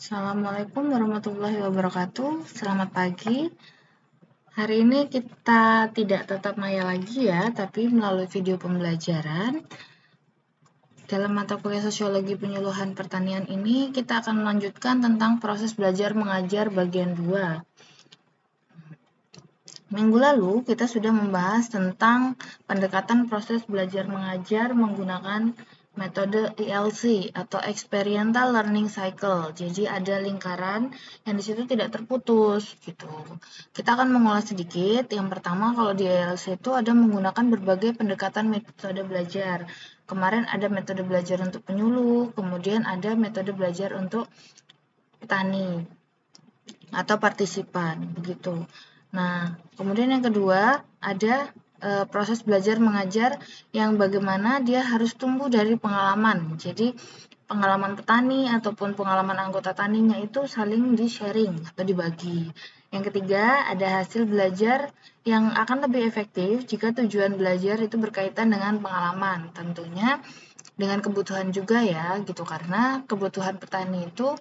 Assalamualaikum warahmatullahi wabarakatuh. Selamat pagi. Hari ini kita tidak tatap maya lagi ya, tapi melalui video pembelajaran. Dalam mata kuliah Sosiologi Penyuluhan Pertanian ini, kita akan melanjutkan tentang proses belajar mengajar bagian 2. Minggu lalu, kita sudah membahas tentang pendekatan proses belajar mengajar menggunakan metode ELC atau Experiential Learning Cycle. Jadi ada lingkaran yang di situ tidak terputus gitu. Kita akan mengulas sedikit. Yang pertama, kalau di ELC itu ada menggunakan berbagai pendekatan metode belajar. Kemarin ada metode belajar untuk penyuluh, kemudian ada metode belajar untuk petani atau partisipan begitu. Nah, kemudian yang kedua ada proses belajar mengajar yang bagaimana dia harus tumbuh dari pengalaman. Jadi pengalaman petani ataupun pengalaman anggota taninya itu saling di-sharing atau dibagi. Yang ketiga, ada hasil belajar yang akan lebih efektif jika tujuan belajar itu berkaitan dengan pengalaman. Tentunya dengan kebutuhan juga ya, gitu. Karena kebutuhan petani itu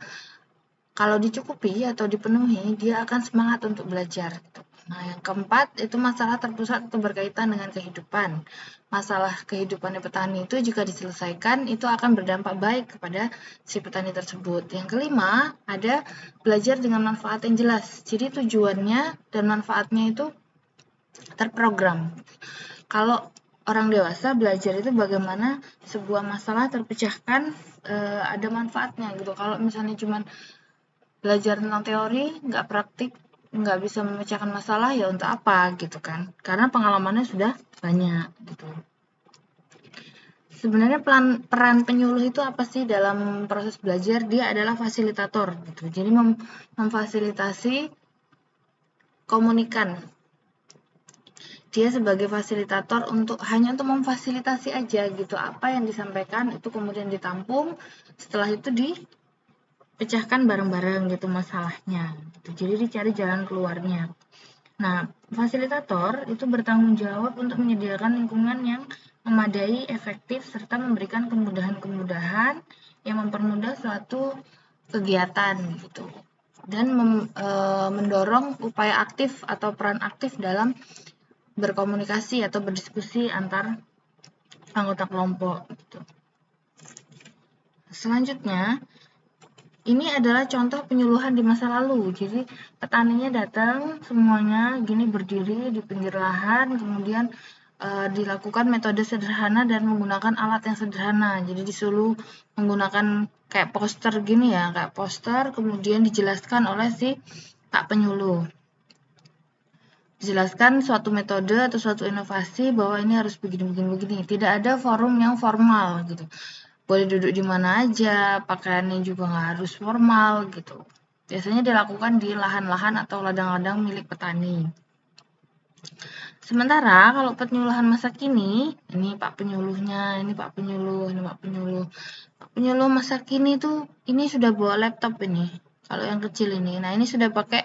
kalau dicukupi atau dipenuhi, dia akan semangat untuk belajar. Nah, yang keempat, itu masalah terpusat atau berkaitan dengan kehidupan. Masalah kehidupan petani itu jika diselesaikan, itu akan berdampak baik kepada si petani tersebut. Yang kelima, ada belajar dengan manfaat yang jelas. Jadi tujuannya dan manfaatnya itu terprogram. Kalau orang dewasa belajar itu bagaimana sebuah masalah terpecahkan, ada manfaatnya gitu. Kalau misalnya cuma belajar tentang teori, nggak praktik, nggak bisa memecahkan masalah, ya untuk apa gitu kan. Karena pengalamannya sudah banyak gitu. Sebenarnya peran penyuluh itu apa sih dalam proses belajar? Dia adalah fasilitator gitu. Jadi memfasilitasi komunikan. Dia sebagai fasilitator hanya untuk memfasilitasi aja gitu. Apa yang disampaikan itu kemudian ditampung, setelah itu pecahkan bareng-bareng gitu masalahnya gitu. Jadi dicari jalan keluarnya. Nah, fasilitator itu bertanggung jawab untuk menyediakan lingkungan yang memadai, efektif, serta memberikan kemudahan-kemudahan yang mempermudah suatu kegiatan gitu. Dan mendorong upaya aktif atau peran aktif dalam berkomunikasi atau berdiskusi antar anggota kelompok gitu. Selanjutnya, ini adalah contoh penyuluhan di masa lalu. Jadi petaninya datang semuanya gini berdiri di pinggir lahan, kemudian dilakukan metode sederhana dan menggunakan alat yang sederhana. Jadi disuruh menggunakan kayak poster gini ya, kayak poster, kemudian dijelaskan oleh si Pak Penyuluh. Dijelaskan suatu metode atau suatu inovasi bahwa ini harus begini. Tidak ada forum yang formal gitu. Boleh duduk di mana aja, pakaiannya juga nggak harus formal gitu. Biasanya dilakukan di lahan-lahan atau ladang-ladang milik petani. Sementara kalau penyuluhan masa kini, ini Pak Penyuluhnya, ini Pak Penyuluh, ini Pak Penyuluh. Pak Penyuluh masa kini tuh ini sudah bawa laptop ini. Kalau yang kecil ini, nah ini sudah pakai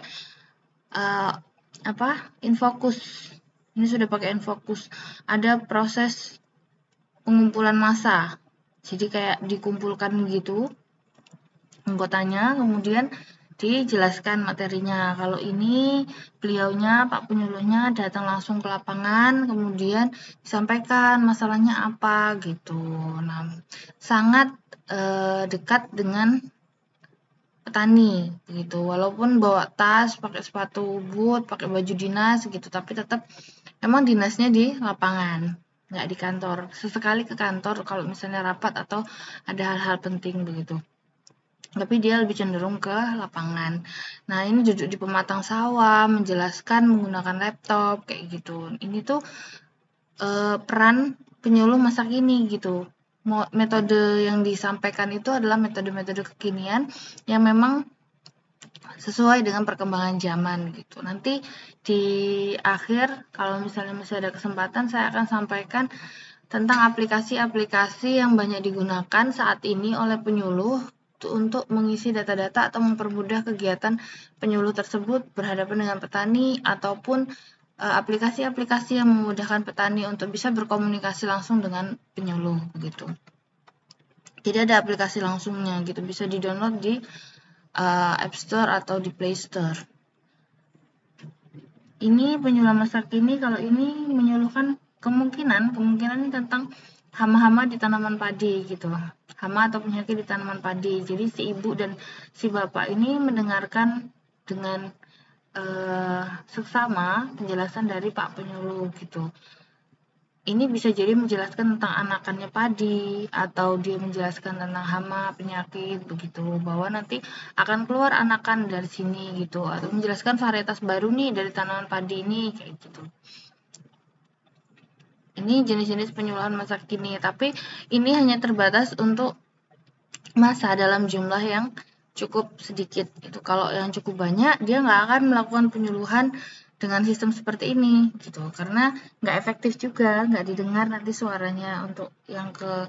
Infocus. Ini sudah pakai Infocus. Ada proses pengumpulan massa. Jadi kayak dikumpulkan gitu anggotanya, kemudian dijelaskan materinya. Kalau ini beliaunya, Pak Penyuluhnya datang langsung ke lapangan, kemudian disampaikan masalahnya apa gitu. Nah, sangat dekat dengan petani gitu. Walaupun bawa tas, pakai sepatu boot, pakai baju dinas gitu, tapi tetap emang dinasnya di lapangan, nggak di kantor. Sesekali ke kantor kalau misalnya rapat atau ada hal-hal penting begitu. Tapi dia lebih cenderung ke lapangan. Nah, ini duduk di pematang sawah, menjelaskan menggunakan laptop kayak gitu. Ini tuh peran penyuluh masa kini gitu. Metode yang disampaikan itu adalah metode-metode kekinian yang memang sesuai dengan perkembangan zaman gitu. Nanti di akhir kalau misalnya masih ada kesempatan saya akan sampaikan tentang aplikasi-aplikasi yang banyak digunakan saat ini oleh penyuluh untuk mengisi data-data atau mempermudah kegiatan penyuluh tersebut berhadapan dengan petani ataupun aplikasi-aplikasi yang memudahkan petani untuk bisa berkomunikasi langsung dengan penyuluh begitu. Jadi ada aplikasi langsungnya gitu, bisa di-download di App Store atau di Play Store. Ini penyuluhan masa kini, kalau ini menyuluhkan kemungkinan tentang hama-hama di tanaman padi gitu. Hama atau penyakit di tanaman padi. Jadi si ibu dan si bapak ini mendengarkan dengan seksama penjelasan dari Pak Penyuluh gitu. Ini bisa jadi menjelaskan tentang anakannya padi, atau dia menjelaskan tentang hama, penyakit, begitu. Bahwa nanti akan keluar anakan dari sini gitu, atau menjelaskan varietas baru nih dari tanaman padi ini, kayak gitu. Ini jenis-jenis penyuluhan masa kini, tapi ini hanya terbatas untuk masa dalam jumlah yang cukup sedikit. Itu kalau yang cukup banyak, dia nggak akan melakukan penyuluhan dengan sistem seperti ini gitu, karena nggak efektif juga, nggak didengar nanti suaranya untuk yang ke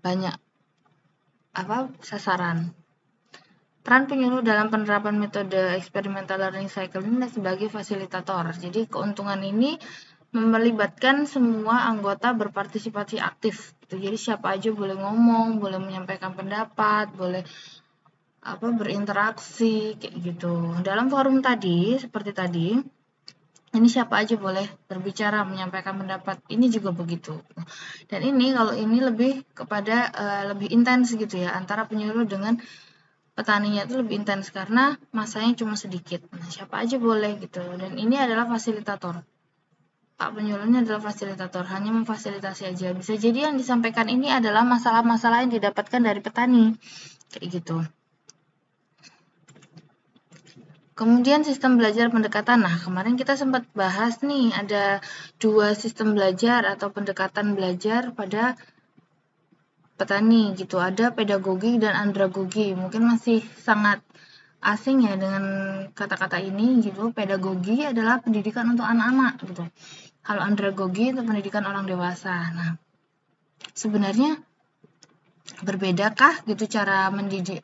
banyak sasaran. Peran penyuluh dalam penerapan metode experimental learning cycle ini sebagai fasilitator. Jadi keuntungan ini melibatkan semua anggota berpartisipasi aktif gitu. Jadi siapa aja boleh ngomong, boleh menyampaikan pendapat, boleh berinteraksi kayak gitu. Dalam forum tadi, seperti tadi, ini siapa aja boleh berbicara, menyampaikan pendapat. Ini juga begitu. Dan ini kalau ini lebih kepada lebih intens gitu ya, antara penyuluh dengan petaninya itu lebih intens karena masanya cuma sedikit. Nah, siapa aja boleh gitu. Dan ini adalah fasilitator. Pak penyuluhnya adalah fasilitator, hanya memfasilitasi aja. Bisa jadi yang disampaikan ini adalah masalah-masalah yang didapatkan dari petani. Kayak gitu. Kemudian sistem belajar pendekatan. Nah, kemarin kita sempat bahas nih, ada 2 sistem belajar atau pendekatan belajar pada petani gitu. Ada pedagogi dan andragogi. Mungkin masih sangat asing ya dengan kata-kata ini gitu. Pedagogi adalah pendidikan untuk anak-anak gitu. Kalau andragogi itu pendidikan orang dewasa. Nah, sebenarnya berbedakah gitu cara mendidik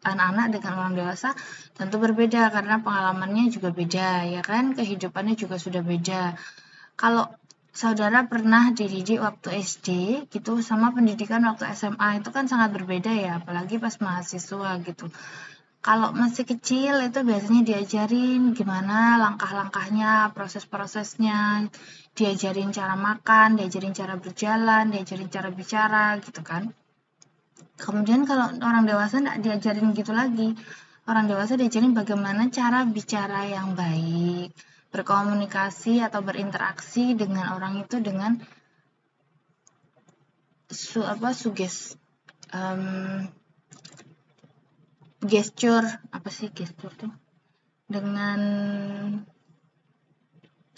anak-anak dengan orang dewasa? Tentu berbeda karena pengalamannya juga beda ya kan, kehidupannya juga sudah beda. Kalau saudara pernah dididik waktu SD gitu sama pendidikan waktu SMA itu kan sangat berbeda ya, apalagi pas mahasiswa gitu. Kalau masih kecil itu biasanya diajarin gimana langkah-langkahnya, proses-prosesnya, diajarin cara makan, diajarin cara berjalan, diajarin cara bicara gitu kan. Kemudian kalau orang dewasa nggak diajarin gitu lagi. Orang dewasa diajarin bagaimana cara bicara yang baik, berkomunikasi atau berinteraksi dengan orang itu dengan gesture, apa sih gesture tuh? Dengan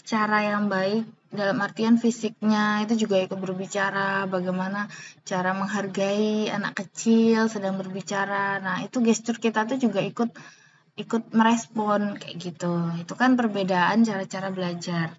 cara yang baik, dalam artian fisiknya itu juga ikut berbicara, bagaimana cara menghargai anak kecil sedang berbicara. Nah, itu gestur kita tuh juga ikut merespon kayak gitu. Itu kan perbedaan cara-cara belajar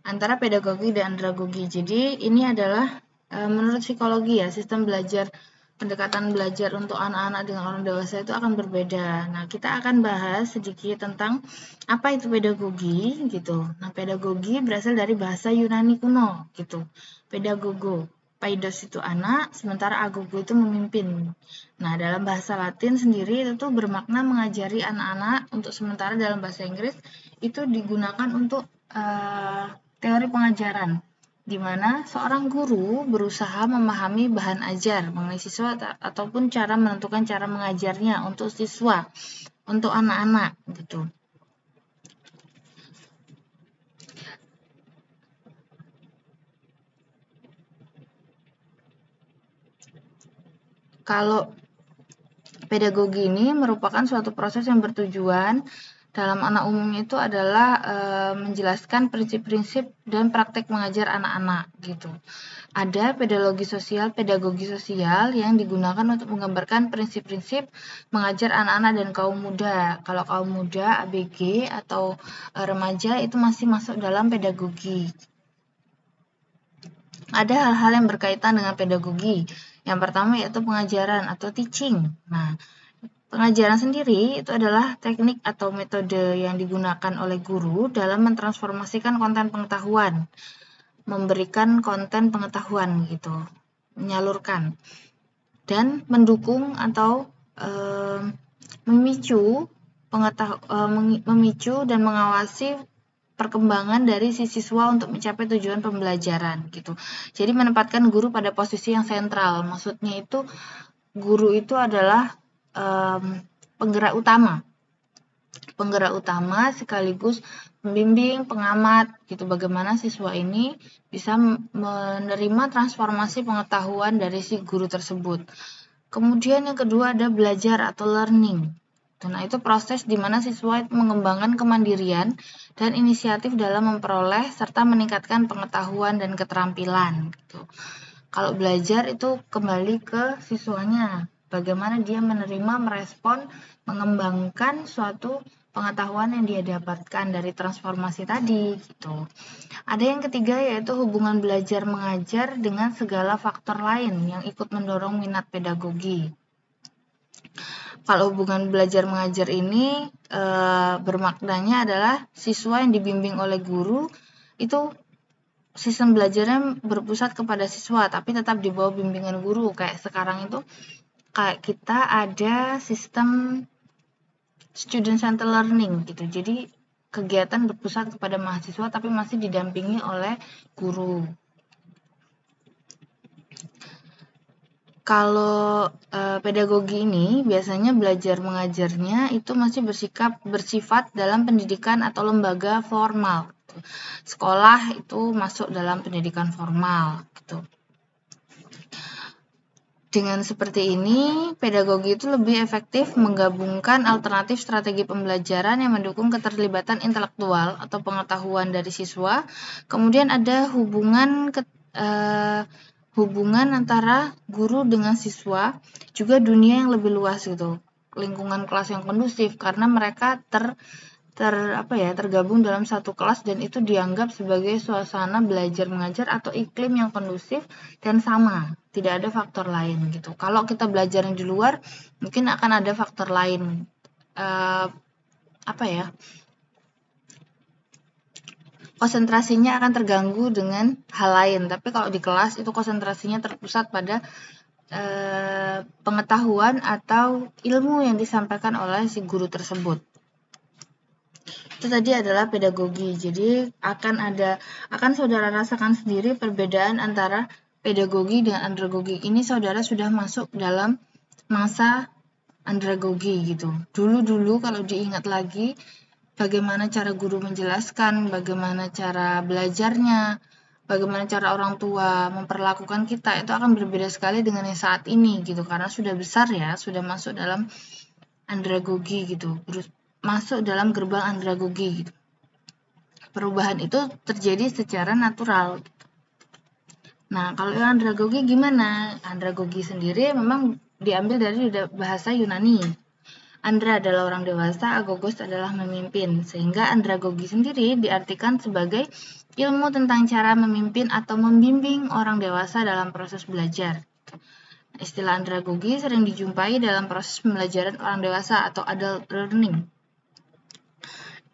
antara pedagogi dan andragogi. Jadi ini adalah menurut psikologi ya, sistem belajar pendekatan belajar untuk anak-anak dengan orang dewasa itu akan berbeda. Nah, kita akan bahas sedikit tentang apa itu pedagogi gitu. Nah, pedagogi berasal dari bahasa Yunani kuno gitu. Pedagogo, paidos itu anak, sementara agogo itu memimpin. Nah, dalam bahasa Latin sendiri itu tuh bermakna mengajari anak-anak, untuk sementara dalam bahasa Inggris itu digunakan untuk teori pengajaran, di mana seorang guru berusaha memahami bahan ajar mengenai siswa ataupun cara menentukan cara mengajarnya untuk siswa, untuk anak-anak gitu. Kalau pedagogi ini merupakan suatu proses yang bertujuan dalam anak umumnya itu adalah menjelaskan prinsip-prinsip dan praktek mengajar anak-anak gitu. Ada pedagogi sosial yang digunakan untuk menggambarkan prinsip-prinsip mengajar anak-anak dan kaum muda. Kalau kaum muda, ABG atau remaja itu masih masuk dalam pedagogi. Ada hal-hal yang berkaitan dengan pedagogi. Yang pertama yaitu pengajaran atau teaching. Nah, pengajaran sendiri itu adalah teknik atau metode yang digunakan oleh guru dalam mentransformasikan konten pengetahuan, memberikan konten pengetahuan gitu, menyalurkan, dan mendukung atau memicu dan mengawasi perkembangan dari si siswa untuk mencapai tujuan pembelajaran gitu. Jadi menempatkan guru pada posisi yang sentral. Maksudnya itu guru itu adalah penggerak utama sekaligus pembimbing, pengamat gitu, bagaimana siswa ini bisa menerima transformasi pengetahuan dari si guru tersebut. Kemudian yang kedua ada belajar atau learning. Nah, itu proses di mana siswa mengembangkan kemandirian dan inisiatif dalam memperoleh serta meningkatkan pengetahuan dan keterampilan gitu. Kalau belajar itu kembali ke siswanya, bagaimana dia menerima, merespon, mengembangkan suatu pengetahuan yang dia dapatkan dari transformasi tadi gitu. Ada yang ketiga yaitu hubungan belajar mengajar dengan segala faktor lain yang ikut mendorong minat pedagogi. Kalau hubungan belajar mengajar ini bermaknanya adalah siswa yang dibimbing oleh guru itu sistem belajarnya berpusat kepada siswa tapi tetap di bawah bimbingan guru. Kayak sekarang itu kayak kita ada sistem student center learning gitu. Jadi kegiatan berpusat kepada mahasiswa tapi masih didampingi oleh guru. Kalau pedagogi ini biasanya belajar mengajarnya itu masih bersifat dalam pendidikan atau lembaga formal. Gitu. Sekolah itu masuk dalam pendidikan formal. Gitu. Dengan seperti ini, pedagogi itu lebih efektif menggabungkan alternatif strategi pembelajaran yang mendukung keterlibatan intelektual atau pengetahuan dari siswa. Kemudian ada hubungan antara guru dengan siswa, juga dunia yang lebih luas gitu, lingkungan kelas yang kondusif karena mereka tergabung dalam satu kelas dan itu dianggap sebagai suasana belajar mengajar atau iklim yang kondusif dan sama, tidak ada faktor lain gitu. Kalau kita belajar di luar, mungkin akan ada faktor lain, konsentrasinya akan terganggu dengan hal lain. Tapi kalau di kelas itu konsentrasinya terpusat pada pengetahuan atau ilmu yang disampaikan oleh si guru tersebut. Itu tadi adalah pedagogi. Jadi akan saudara rasakan sendiri perbedaan antara pedagogi dan andragogi. Ini saudara sudah masuk dalam masa andragogi gitu. Dulu kalau diingat lagi bagaimana cara guru menjelaskan, bagaimana cara belajarnya, bagaimana cara orang tua memperlakukan kita, itu akan berbeda sekali dengan yang saat ini gitu, karena sudah besar ya, sudah masuk dalam andragogi gitu, masuk dalam gerbang andragogi gitu. Perubahan itu terjadi secara natural gitu. Nah, kalau yang andragogi gimana? Andragogi sendiri memang diambil dari bahasa Yunani. Andra adalah orang dewasa, agogos adalah memimpin, sehingga andragogi sendiri diartikan sebagai ilmu tentang cara memimpin atau membimbing orang dewasa dalam proses belajar. Istilah andragogi sering dijumpai dalam proses pembelajaran orang dewasa atau adult learning.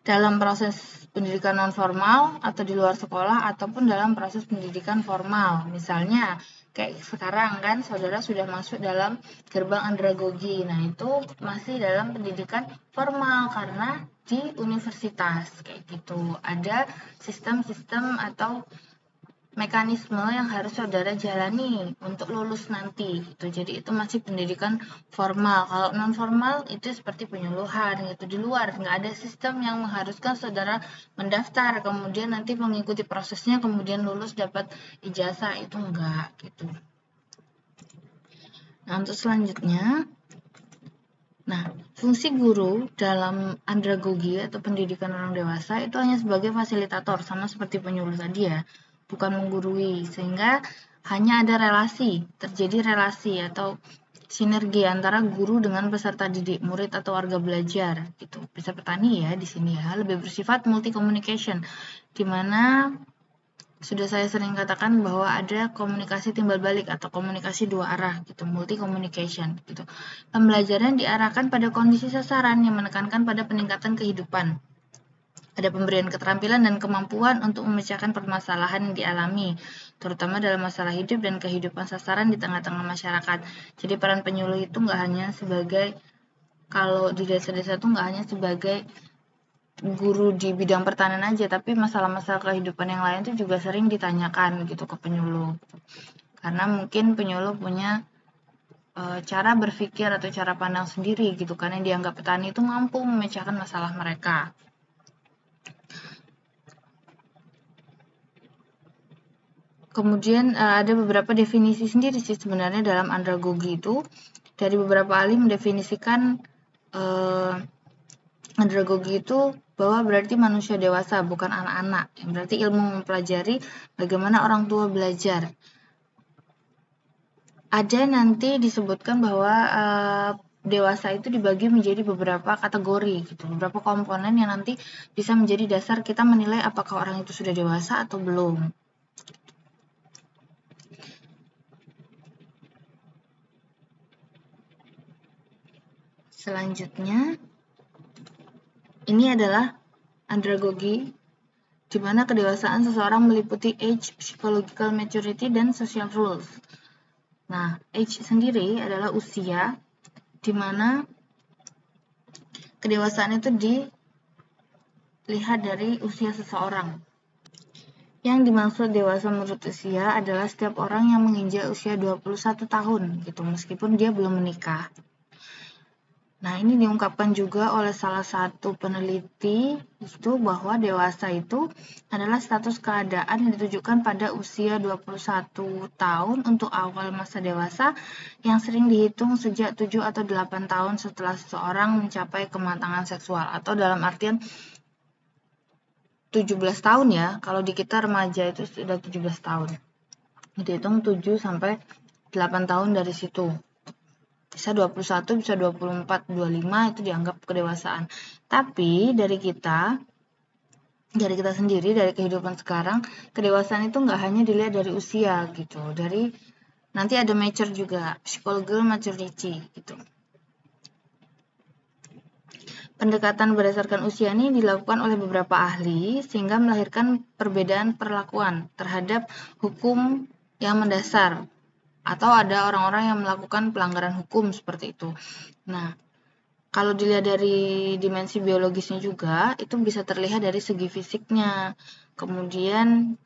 Dalam proses pendidikan non-formal atau di luar sekolah ataupun dalam proses pendidikan formal. Misalnya, kayak sekarang kan saudara sudah masuk dalam gerbang andragogi. Nah, itu masih dalam pendidikan formal karena di universitas kayak gitu. Ada sistem-sistem atau mekanisme yang harus saudara jalani untuk lulus nanti gitu. Jadi itu masih pendidikan formal. Kalau non formal itu seperti penyuluhan gitu, di luar nggak ada sistem yang mengharuskan saudara mendaftar kemudian nanti mengikuti prosesnya kemudian lulus dapat ijazah, itu enggak gitu. Nah, untuk selanjutnya, fungsi guru dalam andragogi atau pendidikan orang dewasa itu hanya sebagai fasilitator, sama seperti penyuluh tadi ya, bukan menggurui, sehingga hanya ada terjadi relasi atau sinergi antara guru dengan peserta didik, murid atau warga belajar gitu. Bisa petani ya di sini ya, lebih bersifat multi communication, di mana sudah saya sering katakan bahwa ada komunikasi timbal balik atau komunikasi dua arah gitu, multi communication gitu. Pembelajaran diarahkan pada kondisi sasaran yang menekankan pada peningkatan kehidupan. Ada pemberian keterampilan dan kemampuan untuk memecahkan permasalahan yang dialami. terutama dalam masalah hidup dan kehidupan sasaran di tengah-tengah masyarakat. Jadi peran penyuluh itu nggak hanya sebagai, kalau di desa-desa itu nggak hanya sebagai guru di bidang pertanian aja, tapi masalah-masalah kehidupan yang lain itu juga sering ditanyakan gitu ke penyuluh. Karena mungkin penyuluh punya cara berpikir atau cara pandang sendiri gitu kan, yang dianggap petani itu mampu memecahkan masalah mereka. Kemudian ada beberapa definisi sendiri sih sebenarnya dalam andragogi itu. Dari beberapa ahli mendefinisikan andragogi itu bahwa berarti manusia dewasa, bukan anak-anak. Berarti ilmu mempelajari bagaimana orang tua belajar. Ada nanti disebutkan bahwa dewasa itu dibagi menjadi beberapa kategori gitu, beberapa komponen yang nanti bisa menjadi dasar kita menilai apakah orang itu sudah dewasa atau belum. Selanjutnya, ini adalah andragogi, di mana kedewasaan seseorang meliputi age, psychological maturity, dan social rules. Nah, age sendiri adalah usia, di mana kedewasaan itu dilihat dari usia seseorang. Yang dimaksud dewasa menurut usia adalah setiap orang yang menginjak usia 21 tahun gitu, meskipun dia belum menikah. Nah, ini diungkapkan juga oleh salah satu peneliti itu bahwa dewasa itu adalah status keadaan yang ditujukan pada usia 21 tahun untuk awal masa dewasa yang sering dihitung sejak 7 atau 8 tahun setelah seseorang mencapai kematangan seksual, atau dalam artian 17 tahun ya, kalau di kita remaja itu sudah 17 tahun. Dihitung 7 sampai 8 tahun dari situ. Bisa 21, bisa 24, 25 itu dianggap kedewasaan. Tapi dari kita sendiri, dari kehidupan sekarang, kedewasaan itu nggak hanya dilihat dari usia gitu. Dari nanti ada mature juga, psychological maturity gitu. Pendekatan berdasarkan usia ini dilakukan oleh beberapa ahli sehingga melahirkan perbedaan perlakuan terhadap hukum yang mendasar, atau ada orang-orang yang melakukan pelanggaran hukum seperti itu. Nah, kalau dilihat dari dimensi biologisnya juga, itu bisa terlihat dari segi fisiknya. Kemudian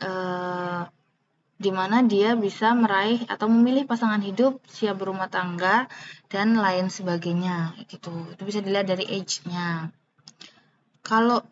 di mana dia bisa meraih atau memilih pasangan hidup, siap berumah tangga, dan lain sebagainya gitu. Itu bisa dilihat dari age-nya. Kalau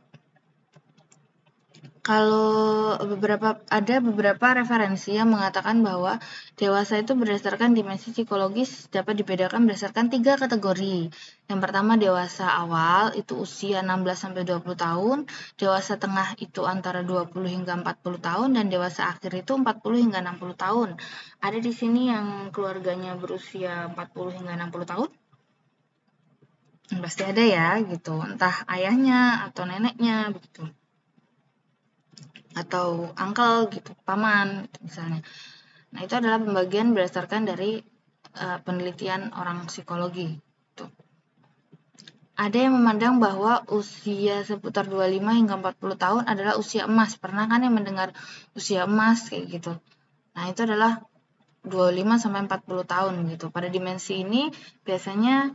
ada beberapa referensi yang mengatakan bahwa dewasa itu berdasarkan dimensi psikologis dapat dibedakan berdasarkan 3 kategori. Yang pertama dewasa awal itu usia 16-20 tahun, dewasa tengah itu antara 20 hingga 40 tahun, dan dewasa akhir itu 40 hingga 60 tahun. Ada di sini yang keluarganya berusia 40 hingga 60 tahun? Pasti ada ya gitu, entah ayahnya atau neneknya begitu, atau uncle gitu, paman gitu misalnya. Nah, itu adalah pembagian berdasarkan dari penelitian orang psikologi. Tuh. Ada yang memandang bahwa usia seputar 25 hingga 40 tahun adalah usia emas. Pernah kan yang mendengar usia emas kayak gitu. Nah, itu adalah 25 sampai 40 tahun gitu. Pada dimensi ini biasanya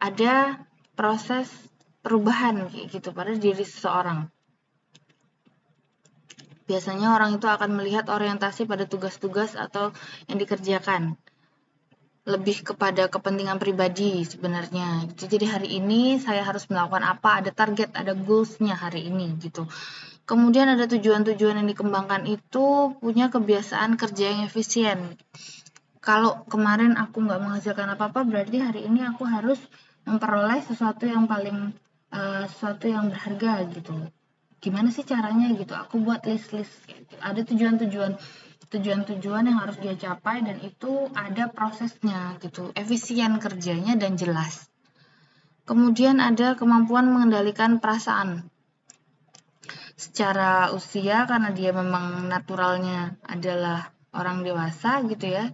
ada proses perubahan kayak gitu pada diri seseorang. Biasanya orang itu akan melihat orientasi pada tugas-tugas atau yang dikerjakan. Lebih kepada kepentingan pribadi sebenarnya. Jadi hari ini saya harus melakukan apa, ada target, ada goals-nya hari ini gitu. Kemudian ada tujuan-tujuan yang dikembangkan itu punya kebiasaan kerja yang efisien. Kalau kemarin aku nggak menghasilkan apa-apa, berarti hari ini aku harus memperoleh sesuatu yang sesuatu yang berharga gitu. Gimana sih caranya gitu? Aku buat list-list gitu. Ada tujuan-tujuan yang harus dia capai, dan itu ada prosesnya gitu. Efisien kerjanya dan jelas. Kemudian ada kemampuan mengendalikan perasaan. Secara usia, karena dia memang naturalnya adalah orang dewasa gitu ya.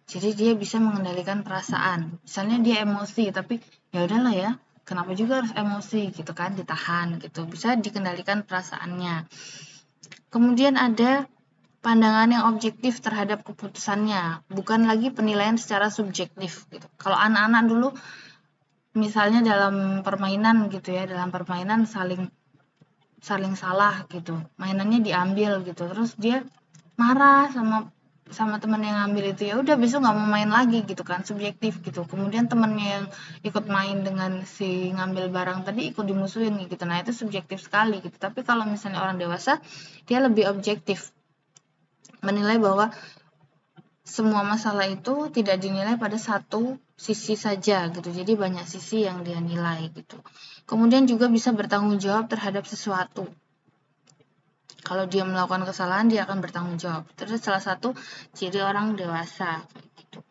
Jadi dia bisa mengendalikan perasaan. Misalnya dia emosi, tapi ya udahlah ya, kenapa juga harus emosi gitu kan, ditahan gitu. Bisa dikendalikan perasaannya. Kemudian ada pandangan yang objektif terhadap keputusannya, bukan lagi penilaian secara subjektif gitu. Kalau anak-anak dulu misalnya dalam permainan gitu ya, dalam permainan saling salah gitu, mainannya diambil gitu, terus dia marah sama teman yang ngambil itu, ya udah besok nggak mau main lagi gitu kan, subjektif gitu. Kemudian temennya yang ikut main dengan si ngambil barang tadi ikut dimusuhin gitu, nah itu subjektif sekali gitu. Tapi kalau misalnya orang dewasa, dia lebih objektif, menilai bahwa semua masalah itu tidak dinilai pada satu sisi saja gitu, jadi banyak sisi yang dia nilai gitu. Kemudian juga bisa bertanggung jawab terhadap sesuatu. Kalau dia melakukan kesalahan, dia akan bertanggung jawab. Itu salah satu ciri orang dewasa. Gitu.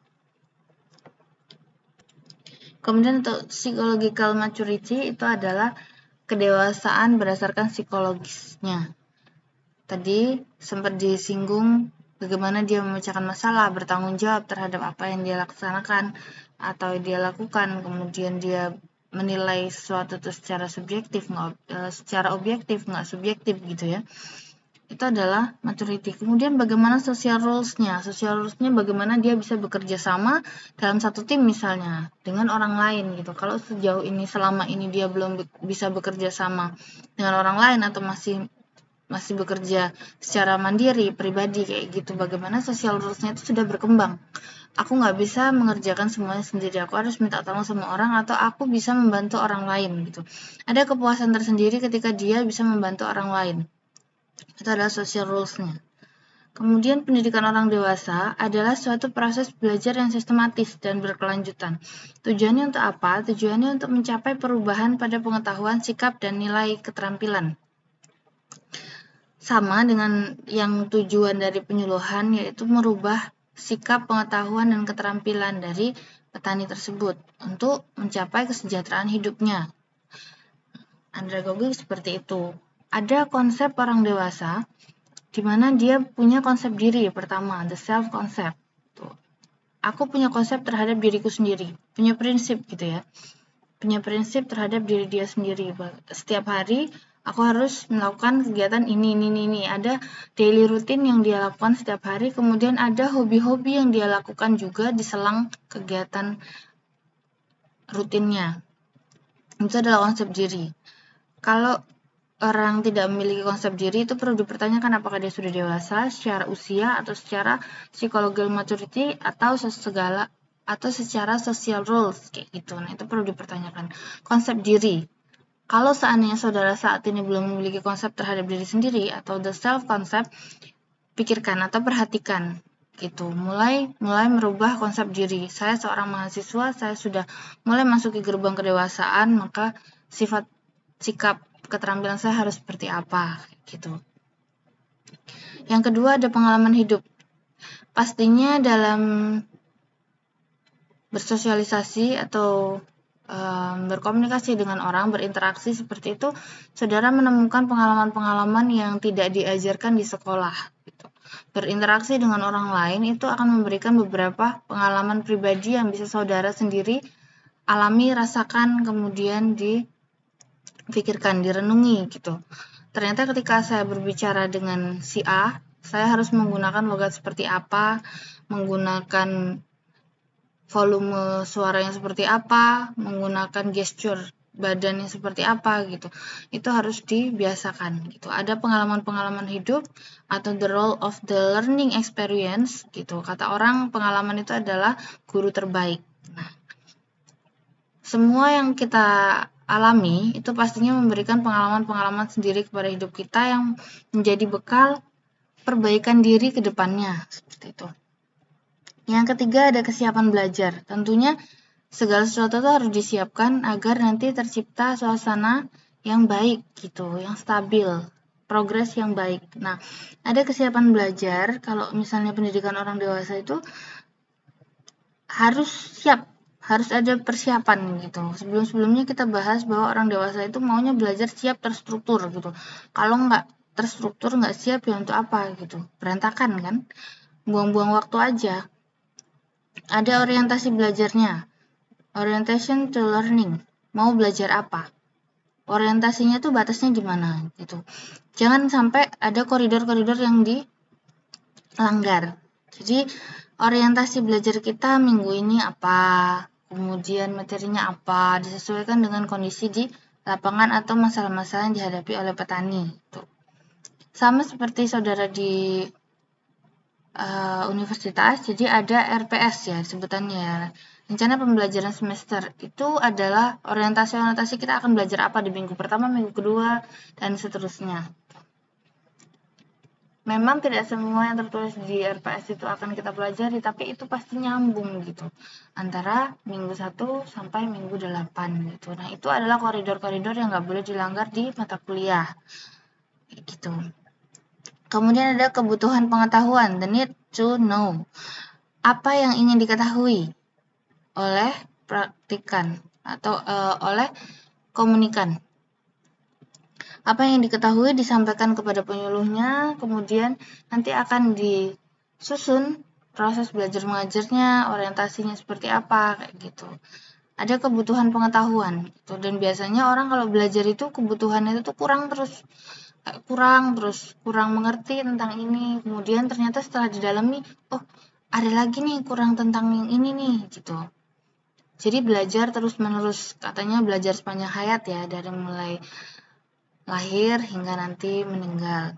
Kemudian untuk psychological maturity itu adalah kedewasaan berdasarkan psikologisnya. Tadi sempat disinggung bagaimana dia memecahkan masalah, bertanggung jawab terhadap apa yang dia laksanakan atau dia lakukan, kemudian dia menilai sesuatu itu secara subjektif, secara objektif, nggak subjektif gitu ya. Itu adalah maturity. Kemudian bagaimana social rules-nya? Social rules-nya bagaimana dia bisa bekerja sama dalam satu tim misalnya dengan orang lain gitu. Kalau sejauh ini selama ini dia belum bisa bekerja sama dengan orang lain atau masih bekerja secara mandiri, pribadi kayak gitu. Bagaimana social rules-nya itu sudah berkembang. Aku nggak bisa mengerjakan semuanya sendiri. Aku harus minta tolong sama orang atau aku bisa membantu orang lain gitu. Ada kepuasan tersendiri ketika dia bisa membantu orang lain. Itu adalah social rules-nya. Kemudian pendidikan orang dewasa adalah suatu proses belajar yang sistematis dan berkelanjutan. Tujuannya untuk apa? Tujuannya untuk mencapai perubahan pada pengetahuan, sikap, dan nilai keterampilan. Sama dengan yang tujuan dari penyuluhan, yaitu merubah sikap, pengetahuan, dan keterampilan dari petani tersebut untuk mencapai kesejahteraan hidupnya. Andragogy seperti itu. Ada konsep orang dewasa di mana dia punya konsep diri. Pertama, the self concept. Aku punya konsep terhadap diriku sendiri, punya prinsip gitu ya. Punya prinsip terhadap diri dia sendiri. Setiap hari aku harus melakukan kegiatan ini. Ada daily routine yang dia lakukan setiap hari, kemudian ada hobi-hobi yang dia lakukan juga di selang kegiatan rutinnya. Itu adalah konsep diri. Kalau orang tidak memiliki konsep diri, itu perlu dipertanyakan apakah dia sudah dewasa secara usia atau secara psychological maturity atau secara social rules kayak gitu. Nah, itu perlu dipertanyakan. Konsep diri. Kalau seandainya saudara saat ini belum memiliki konsep terhadap diri sendiri atau the self concept, pikirkan atau perhatikan gitu. Mulai merubah konsep diri. Saya seorang mahasiswa, saya sudah mulai masuk ke gerbang kedewasaan, maka sikap keterampilan saya harus seperti apa gitu. Yang kedua ada pengalaman hidup. Pastinya dalam bersosialisasi atau berkomunikasi dengan orang, berinteraksi seperti itu, saudara menemukan pengalaman-pengalaman yang tidak diajarkan di sekolah. Gitu. Berinteraksi dengan orang lain itu akan memberikan beberapa pengalaman pribadi yang bisa saudara sendiri alami, rasakan, kemudian dipikirkan, direnungi gitu. Ternyata ketika saya berbicara dengan si A, saya harus menggunakan logat seperti apa, menggunakan volume suara yang seperti apa, menggunakan gesture badan yang seperti apa gitu. Itu harus dibiasakan gitu. Ada pengalaman-pengalaman hidup atau the role of the learning experience gitu. Kata orang pengalaman itu adalah guru terbaik. Nah, semua yang kita alami itu pastinya memberikan pengalaman-pengalaman sendiri kepada hidup kita yang menjadi bekal perbaikan diri ke depannya seperti itu. Yang ketiga ada kesiapan belajar. Tentunya segala sesuatu itu harus disiapkan agar nanti tercipta suasana yang baik gitu, yang stabil, progres yang baik. Nah, ada kesiapan belajar. Kalau misalnya pendidikan orang dewasa itu harus siap, harus ada persiapan gitu. Sebelum-sebelumnya kita bahas bahwa orang dewasa itu maunya belajar siap terstruktur gitu. Kalau nggak terstruktur, nggak siap ya untuk apa gitu. Berantakan kan? Buang-buang waktu aja. Ada orientasi belajarnya. Orientation to learning. Mau belajar apa? Orientasinya tuh batasnya gimana gitu. Jangan sampai ada koridor-koridor yang langgar. Jadi orientasi belajar kita minggu ini apa, kemudian materinya apa, disesuaikan dengan kondisi di lapangan atau masalah-masalah yang dihadapi oleh petani. Sama seperti saudara di universitas, jadi ada RPS ya sebutannya. Rencana pembelajaran semester itu adalah orientasi kita akan belajar apa di minggu pertama, minggu kedua, dan seterusnya. Memang tidak semua yang tertulis di RPS itu akan kita pelajari, tapi itu pasti nyambung gitu. Antara minggu 1 sampai minggu 8 gitu. Nah, itu adalah koridor-koridor yang nggak boleh dilanggar di mata kuliah. Gitu. Kemudian ada kebutuhan pengetahuan, the need to know. Apa yang ingin diketahui oleh praktikan atau oleh komunikan. Apa yang diketahui disampaikan kepada penyuluhnya, kemudian nanti akan disusun proses belajar mengajarnya, orientasinya seperti apa, kayak gitu. Ada kebutuhan pengetahuan, gitu. Dan biasanya orang kalau belajar itu kebutuhannya itu tuh kurang mengerti tentang ini. Kemudian ternyata setelah didalami, oh ada lagi nih kurang tentang yang ini nih, gitu. Jadi belajar terus-menerus, katanya belajar sepanjang hayat ya, dari mulai lahir hingga nanti meninggal.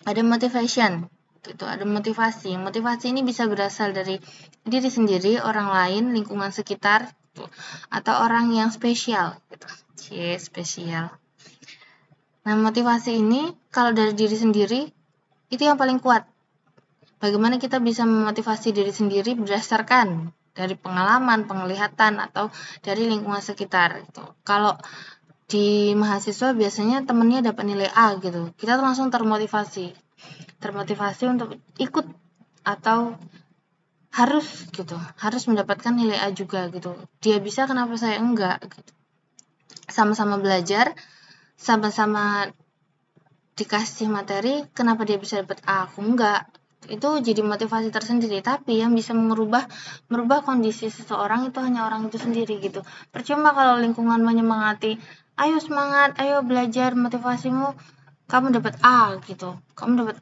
Ada motivation, gitu. Ada motivasi. Motivasi ini bisa berasal dari diri sendiri, orang lain, lingkungan sekitar, gitu. Atau orang yang spesial, gitu. Spesial. Nah, motivasi ini kalau dari diri sendiri itu yang paling kuat. Bagaimana kita bisa memotivasi diri sendiri berdasarkan dari pengalaman, penglihatan, atau dari lingkungan sekitar, gitu. Kalau di mahasiswa biasanya temennya dapat nilai A gitu, kita langsung termotivasi untuk ikut atau harus mendapatkan nilai A juga gitu. Dia bisa, kenapa saya enggak gitu. Sama-sama belajar, sama-sama dikasih materi, kenapa dia bisa dapat A, aku enggak. Itu jadi motivasi tersendiri, tapi yang bisa merubah kondisi seseorang itu hanya orang itu sendiri gitu. Percuma kalau lingkungan menyemangati, ayo semangat, ayo belajar, motivasimu kamu dapat A gitu,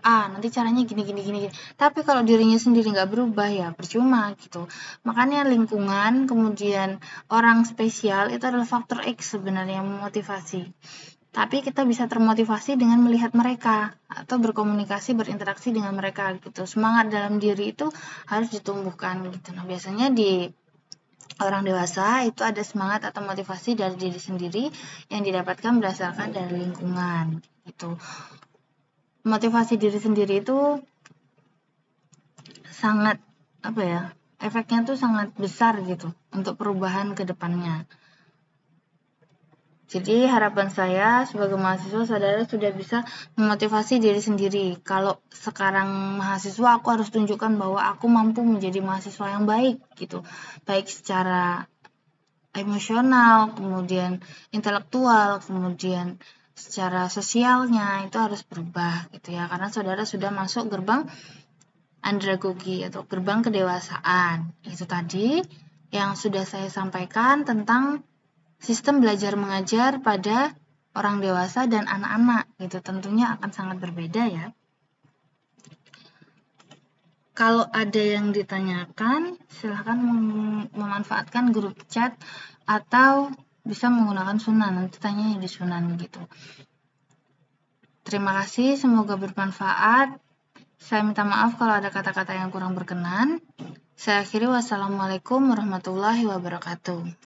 nanti caranya gini. Tapi kalau dirinya sendiri nggak berubah ya percuma gitu. Makanya lingkungan, kemudian orang spesial itu adalah faktor X sebenarnya yang memotivasi. Tapi kita bisa termotivasi dengan melihat mereka atau berkomunikasi, berinteraksi dengan mereka gitu. Semangat dalam diri itu harus ditumbuhkan gitu. Nah, biasanya di orang dewasa itu ada semangat atau motivasi dari diri sendiri yang didapatkan berdasarkan dari lingkungan gitu. Motivasi diri sendiri itu sangat efeknya tuh sangat besar gitu untuk perubahan ke depannya. Jadi harapan saya sebagai mahasiswa, saudara sudah bisa memotivasi diri sendiri. Kalau sekarang mahasiswa, aku harus tunjukkan bahwa aku mampu menjadi mahasiswa yang baik gitu. Baik secara emosional, kemudian intelektual, kemudian secara sosialnya itu harus berubah gitu ya. Karena saudara sudah masuk gerbang andragogi atau gerbang kedewasaan. Itu tadi yang sudah saya sampaikan tentang sistem belajar mengajar pada orang dewasa dan anak-anak gitu. Tentunya akan sangat berbeda ya. Kalau ada yang ditanyakan, silahkan memanfaatkan grup chat atau bisa menggunakan Sunan, nanti tanya di Sunan gitu. Terima kasih, semoga bermanfaat. Saya minta maaf kalau ada kata-kata yang kurang berkenan. Saya akhiri, wassalamualaikum warahmatullahi wabarakatuh.